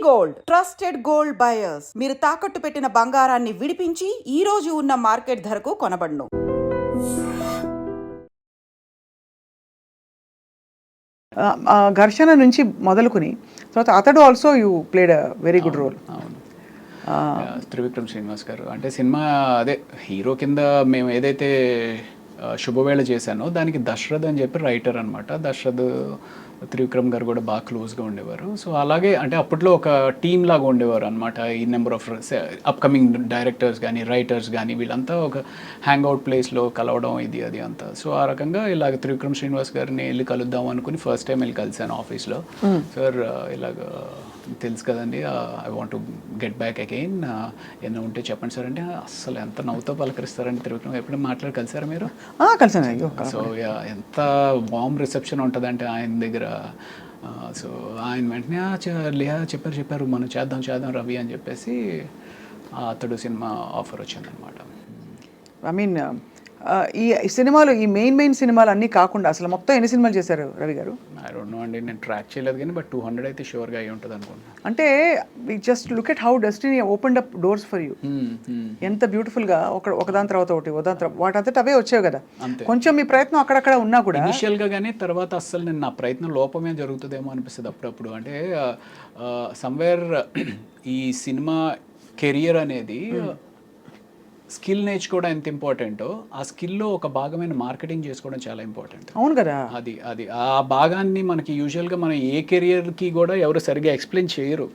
Gold trusted gold buyers మీరు తాకట్టు పెట్టిన బంగారాన్ని విడిపించి ఈ రోజు ఉన్న మార్కెట్ ధరకు కొనబడును. ఘర్షణ నుంచి మొదలుకొని తర్వాత అతడు also you played a very good role. Trivikram Srinivas గారు అంటే సినిమా అదే హీరో కింద మేము ఏదైతే శుభవేళ చేశానో దానికి దశరథ్ అని చెప్పి రైటర్ అనమాట. దశరథ్ త్రివిక్రమ్ గారు కూడా బాగా క్లోజ్గా ఉండేవారు. సో అలాగే అంటే అప్పట్లో ఒక టీమ్ లాగా ఉండేవారు అనమాట. ఈ నెంబర్ ఆఫ్ అప్కమింగ్ డైరెక్టర్స్ కానీ రైటర్స్ కానీ వీళ్ళంతా ఒక హ్యాంగ్అవుట్ ప్లేస్లో కలవడం ఇది అది అంతా. సో ఆ రకంగా ఇలాగ త్రివిక్రమ్ శ్రీనివాస్ గారిని వెళ్ళి కలుద్దాం అనుకుని ఫస్ట్ టైం వెళ్ళి కలిశాను ఆఫీస్లో. సార్ ఇలాగ తెలుసు కదండి, I want to get back again, ఏమైనా ఉంటే చెప్పండి సార్ అంటే అస్సలు ఎంత నవ్వుతో పలకరిస్తారండి త్రివిక్రమ్. ఎప్పుడైనా మాట్లాడి కలిసారా మీరు? కలిసాను. సో ఎంత వార్మ్ రిసెప్షన్ ఉంటుందంటే ఆయన దగ్గర. సో ఆయన వెంటనే చెప్పారు మనం చేద్దాం రవి అని చెప్పేసి అతడు సినిమా ఆఫర్ వచ్చిందనమాట. ఐ మీన్ ఈ సినిమాలు ఈ మెయిన్ సినిమాలు అన్నీ కాకుండా అసలు మొత్తం ఎన్ని సినిమాలు చేశారు రవి గారు? ఐ డోంట్ నో అండి, నేను ట్రాక్ చేయలేదు కానీ బట్ 200 అయితే షూర్గా అయ్యి ఉంటుంది అనుకుంటున్నాను. అంటే we just look at how destiny opened up doors for you. ఎంత బ్యూటిఫుల్గా ఒకదాని తర్వాత ఒకటి వాటంతట అవే వచ్చావు కదా. కొంచెం మీ ప్రయత్నం అక్కడక్కడ ఉన్నా కూడా ఇనిషియల్గా, కానీ తర్వాత అస్సలు నేను నా ప్రయత్నం లోపమే జరుగుతుందేమో అనిపిస్తుంది అప్పుడప్పుడు. అంటే సమ్వేర్ ఈ సినిమా కెరియర్ అనేది స్కిల్ నేర్చుకోవడం ఎంత ఇంపార్టెంటో ఆ స్కిల్లో ఒక భాగమైన మార్కెటింగ్ చేసుకోవడం చాలా ఇంపార్టెంట్. అవును కదా. అది ఆ భాగాన్ని మనకి యూజువల్గా మనం ఏ కెరియర్కి కూడా ఎవరు సరిగ్గా ఎక్స్ప్లెయిన్ చేయరు.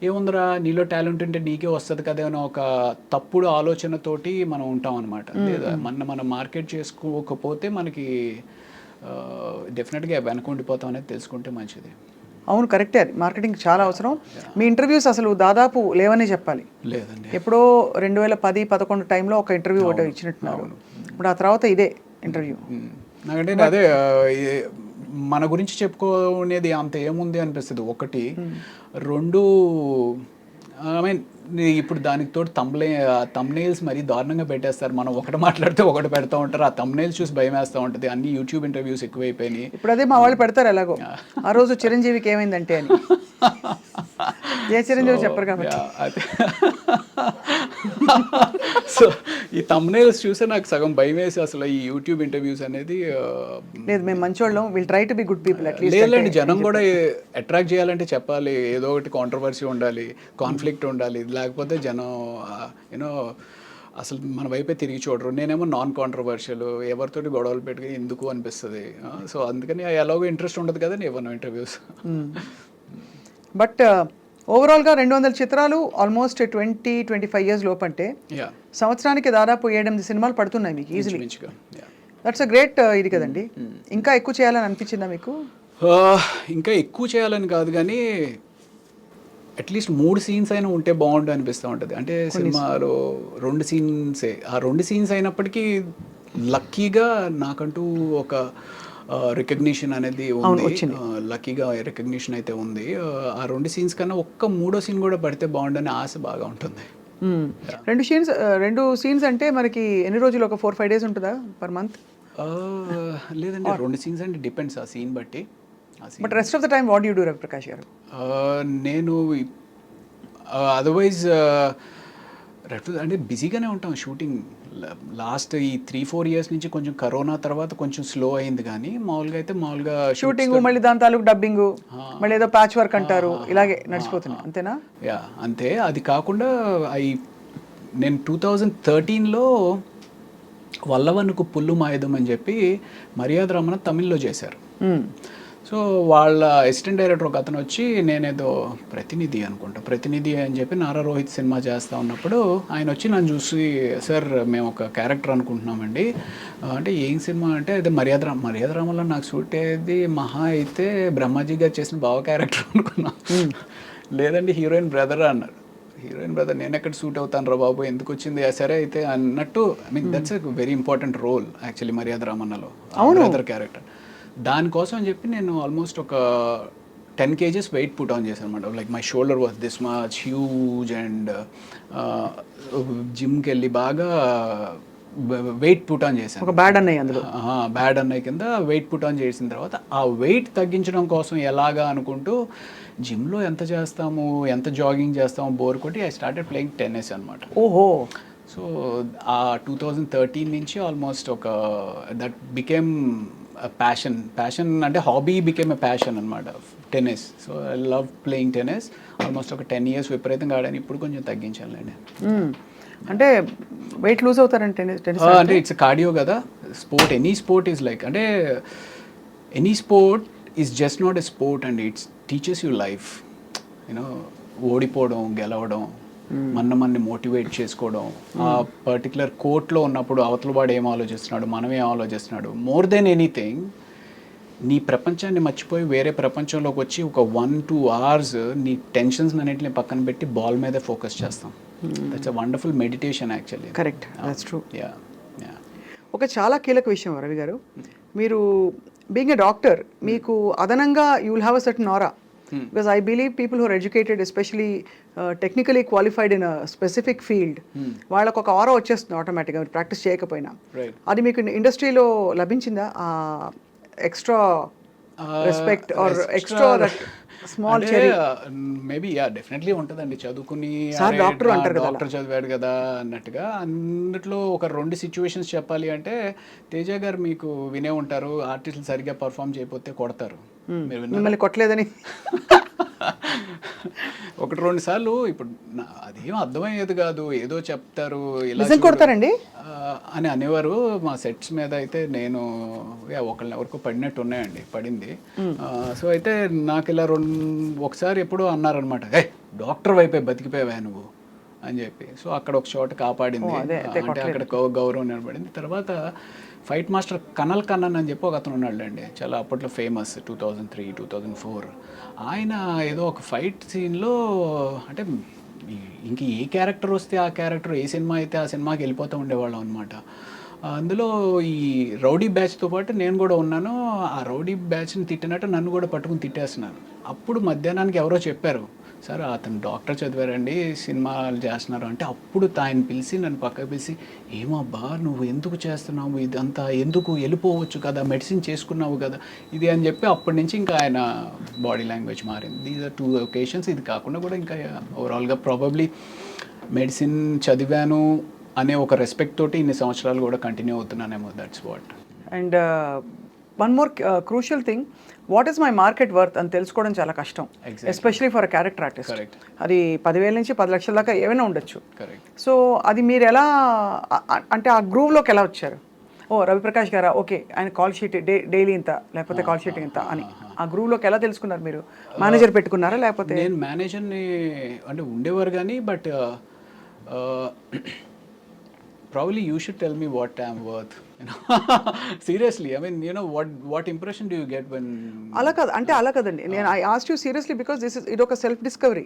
ఏముందిరా నీలో టాలెంట్ ఉంటే నీకే వస్తుంది కదా అని ఒక తప్పుడు ఆలోచనతోటి మనం ఉంటాం అనమాట. లేదా మనం మార్కెట్ చేసుకోకపోతే మనకి డెఫినెట్గా వెనకుండిపోతాం అనేది తెలుసుకుంటే మంచిది. అవును, కరెక్టే. అది మార్కెటింగ్ చాలా అవసరం. మీ ఇంటర్వ్యూస్ అసలు దాదాపు లేవనే చెప్పాలి. లేదండి, ఎప్పుడో 2010-11 టైంలో ఒక ఇంటర్వ్యూ ఒకటి ఇచ్చినట్టున్నారు. ఇప్పుడు ఆ తర్వాత ఇదే ఇంటర్వ్యూ. నాకంటే అదే మన గురించి చెప్పుకోనేది అంత ఏముంది అనిపిస్తుంది. ఒకటి, రెండు, ఐ మీన్ ఇప్పుడు దానికి తోడు తమ్నెయిల్స్ మరీ దారుణంగా పెట్టేస్తారు. మనం ఒకటి మాట్లాడితే ఒకటి పెడతా ఉంటారు. ఆ తమ్నెయిల్స్ చూసి భయం వేస్తూ ఉంటుంది. అన్ని యూట్యూబ్ ఇంటర్వ్యూస్ ఎక్కువైపోయినాయి. ఇప్పుడు అదే మా వాళ్ళు పెడతారు ఎలాగో. ఆ రోజు చిరంజీవికి ఏమైందంటే అని ఏ చిరంజీవి చెప్పరు కాబట్టి. సో ఈ తమ్నెయిల్స్ చూస్తే నాకు సగం భయం వేసి అసలు ఈ యూట్యూబ్ ఇంటర్వ్యూస్ అనేది లేదు. మేము మంచోళ్ళం, will try to be good people. లేదండి, జనం కూడా అట్రాక్ట్ చేయాలంటే చెప్పాలి, ఏదో ఒకటి కాంట్రవర్సీ ఉండాలి, కాన్ఫ్లిక్ట్ ఉండాలి. లేకపోతే జనం యూనో అసలు మన వైపే తిరిగి చూడరు. నేనేమో నాన్ కాంట్రవర్షియల్, ఎవరితోటి గొడవలు పెట్టుకుని ఎందుకు అనిపిస్తుంది. సో అందుకని ఎలాగో ఇంట్రెస్ట్ ఉండదు కదా ఇవ్వను ఇంటర్వ్యూస్. బట్ ఓవరాల్గా 200 చిత్రాలు, ఆల్మోస్ట్ 20-25 ఇయర్స్ లోపు అంటే సంవత్సరానికి దాదాపు 7-8 సినిమాలు పడుతున్నాయి మీకు ఈజీలీ. దట్స్ అ గ్రేట్ ఇది కదండి. ఇంకా ఎక్కువ చేయాలని అనిపించిందా మీకు? ఇంకా ఎక్కువ చేయాలని కాదు కానీ అట్లీస్ట్ 3 సీన్స్ అయినా ఉంటే బాగుండు అనిపిస్తూ ఉంటుంది. అంటే సినిమాలో 2 సీన్సే, ఆ 2 సీన్స్ అయినప్పటికీ లక్కీగా నాకంటూ ఒక రికగ్నిషన్ అనేది ఉంది. లక్కీగా రికగ్నిషన్ అయితే ఉంది. ఆ 2 సీన్స్ కన్నా ఒక్క 3వ సీన్ కూడా పడితే బాగుండని ఆశ బాగా ఉంటుంది. 2 సీన్స్ అంటే మనకి ఎన్ని రోజులు, ఒక 4-5 డేస్ ఉంటుందా పర్ మంత్? లేదండి, 2 సీన్స్ అంటే డిపెండ్స్ ఆ సీన్ బట్టి. But rest of the time what you do Ravi Prakash గారు? నేను అదర్వైజ్ అంటే బిజీగానే ఉంటాం. షూటింగ్ లాస్ట్ ఈ 3-4 ఇయర్స్ నుంచి కొంచెం కరోనా తర్వాత కొంచెం స్లో అయింది, కానీ మామూలుగా షూటింగ్, మళ్ళీ దాని తాలూకు డబ్బింగ్, మళ్ళీ ఏదో ప్యాచ్ వర్క్ అంటారు, ఇలాగే నడిచిపోతుంది అంతేనా? అంతే. అది కాకుండా నేను 2013లో వల్లవనుకు పుల్లు మాయుధం అని చెప్పి మర్యాద రమణ తమిళ్లో చేశారు. సో వాళ్ళ అసిస్టెంట్ డైరెక్టర్ ఒక అతను వచ్చి, నేనేదో ప్రతినిధి అని చెప్పి నారా రోహిత్ సినిమా చేస్తూ ఉన్నప్పుడు ఆయన వచ్చి నన్ను చూసి, సార్ మేము ఒక క్యారెక్టర్ అనుకుంటున్నామండి అంటే, ఏం సినిమా అంటే అదే మర్యాద రామలో నాకు సూట్ అయ్యేది మహా అయితే బ్రహ్మాజీ గారు చేసిన బావ క్యారెక్టర్ అనుకున్నా. లేదండి, హీరోయిన్ బ్రదర్ అన్నారు. హీరోయిన్ బ్రదర్ నేను ఎక్కడ సూట్ అవుతాను రా బాబు, ఎందుకు వచ్చింది సరే అయితే అన్నట్టు. I mean that's a very important role actually మర్యాద రామన్నలో, బ్రదర్ క్యారెక్టర్. దానికోసం అని చెప్పి నేను ఆల్మోస్ట్ ఒక 10 kgs వెయిట్ పుట్ ఆన్ చేశాను అనమాట. Like my shoulder was this much huge and జిమ్కి వెళ్ళి బాగా వెయిట్ పుట్ ఆన్ చేశాను. ఒక బ్యాడ్ అన్నయ్య అందులో. బ్యాడ్ అన్నయ్య కింద వెయిట్ పుట్ ఆన్ చేసిన తర్వాత ఆ వెయిట్ తగ్గించడం కోసం ఎలాగా అనుకుంటూ జిమ్లో ఎంత చేస్తాము, ఎంత జాగింగ్ చేస్తాము బోర్ కొట్టి ఐ స్టార్టెడ్ ప్లేయింగ్ టెన్నిస్ అనమాట. ఓహో. సో ఆ 2013 నుంచి ఆల్మోస్ట్ ఒక దట్ బికేమ్ ప్యాషన్ అంటే హాబీ బికేమ్ ఎ ప్యాషన్ అనమాట tennis. So I love playing tennis. Almost ఒక 10 years విపరీతంగా ఆడాను. ఇప్పుడు కొంచెం తగ్గించానులేండి. అంటే వెయిట్ లూజ్ అవుతారంటే టెన్నిస్ అంటే ఇట్స్ కార్డియో కదా sport. Any sport is like అంటే any sport is just not a sport and it's teaches you life. You know ఓడిపోవడం, గెలవడం, మనని మోటివేట్ చేసుకోవడం, ఆ పర్టికులర్ కోర్ట్లో ఉన్నప్పుడు అవతల వాడు ఏం ఆలోచిస్తున్నాడు, మనం ఏం ఆలోచిస్తున్నాడు, మోర్ దెన్ ఎనీథింగ్ నీ ప్రపంచాన్ని మర్చిపోయి వేరే ప్రపంచంలోకి వచ్చి ఒక 1-2 hours నీ టెన్షన్స్ అన్నింటిని పక్కన పెట్టి బాల్ మీదే ఫోకస్ చేస్తాం. That's a wonderful meditation actually. Correct, that's true. Yeah. ఒక చాలా కీలక విషయం రవి గారు, మీరు బీయింగ్ ఎ డాక్టర్ మీకు అదనంగా you will have a certain aura. Because I believe people who are educated, especially technically qualified in a specific field, వాళ్ళకు ఒక ఆరా వచ్చేస్తుంది ఆటోమేటిక్గా ప్రాక్టీస్ చేయకపోయినా. అది మీకు ఇండస్ట్రీలో లభించిందా extra respect or extra that small cherry? Maybe yeah definitely ఉంటుందండి. చదువుకుని డాక్టర్ అంటారు కదా, డాక్టర్ చదివాడు కదా అన్నట్టుగా. అందులో ఒక 2 situations చెప్పాలి అంటే తేజ గారు మీకు వినే ఉంటారు, ఆర్టిస్టులు సరిగ్గా పర్ఫామ్ చేయకపోతే కొడతారు. మీరు మిమ్మల్ని కొట్టలేదని 1-2 సార్లు. ఇప్పుడు అదేం అర్థమయ్యేది కాదు, ఏదో చెప్తారు ఇలా కొడతారండి అని అనేవారు మా సెట్స్ మీద. అయితే నేను ఒకళ్ళని ఎవరికో పడినట్టు ఉన్నాయండి, పడింది. సో అయితే నాకు ఇలా ఒకసారి ఎప్పుడో అన్నారనమాట, డాక్టర్ వైపే బతికిపోయావా నువ్వు అని చెప్పి. సో అక్కడ ఒక చోట కాపాడింది, అంటే అక్కడ గౌరవం నిలబడింది. తర్వాత ఫైట్ మాస్టర్ కనల్ కన్నన్ అని చెప్పి ఒక అతను ఉన్నాడులేండి, చాలా అప్పట్లో ఫేమస్, 2003-2004. ఆయన ఏదో ఒక ఫైట్ సీన్లో అంటే ఇంక ఏ క్యారెక్టర్ వస్తే ఆ క్యారెక్టర్, ఏ సినిమా అయితే ఆ సినిమాకి వెళ్ళిపోతూ ఉండేవాళ్ళం అనమాట. అందులో ఈ రౌడీ బ్యాచ్తో పాటు నేను కూడా ఉన్నాను. ఆ రౌడీ బ్యాచ్ని తిట్టినట్టు నన్ను కూడా పట్టుకుని తిట్టేస్తున్నాను. అప్పుడు మధ్యాహ్నానికి ఎవరో చెప్పారు, సార్ అతను డాక్టర్ చదివారండి, సినిమాలు చేస్తున్నారు అంటే. అప్పుడు ఆయన పిలిచి నన్ను పక్కకు పిలిచి, ఏమబ్బా నువ్వు ఎందుకు చేస్తున్నావు ఇదంతా, ఎందుకు వెళ్ళిపోవచ్చు కదా, మెడిసిన్ చేసుకున్నావు కదా ఇది అని చెప్పి అప్పటి నుంచి ఇంకా ఆయన బాడీ లాంగ్వేజ్ మారింది. These are 2 occasions. ఇది కాకుండా కూడా ఇంకా ఓవరాల్గా ప్రాబబ్లీ మెడిసిన్ చదివాను అనే ఒక రెస్పెక్ట్ తోటి ఇన్ని సంవత్సరాలు కూడా కంటిన్యూ అవుతున్నానేమో. That's what. And one more crucial thing, what is my market worth అని తెలుసుకోవడం చాలా కష్టం, especially for a character artist. అది 10,000 నుంచి 10 లక్షల దాకా ఏమైనా ఉండొచ్చు. సో అది మీరు ఎలా అంటే ఆ గ్రూవ్లోకి ఎలా వచ్చారు? ఓ రవిప్రకాష్ గారా, ఓకే ఆయన కాల్ షీట్ డైలీ ఇంత, లేకపోతే కాల్ షీట్ ఇంత అని ఆ గ్రూవ్లోకి ఎలా తెలుసుకున్నారు? మీరు మేనేజర్ పెట్టుకున్నారా లేకపోతే? నేను మేనేజర్ని అంటే ఉండేవారు కానీ, but probably you should tell me what I'm worth. Seriously, I mean, what impression do you get when? అలా కాదు అంటే, అలా కదండి. నేను I asked you seriously because ఇది ఒక సెల్ఫ్ డిస్కవరీ.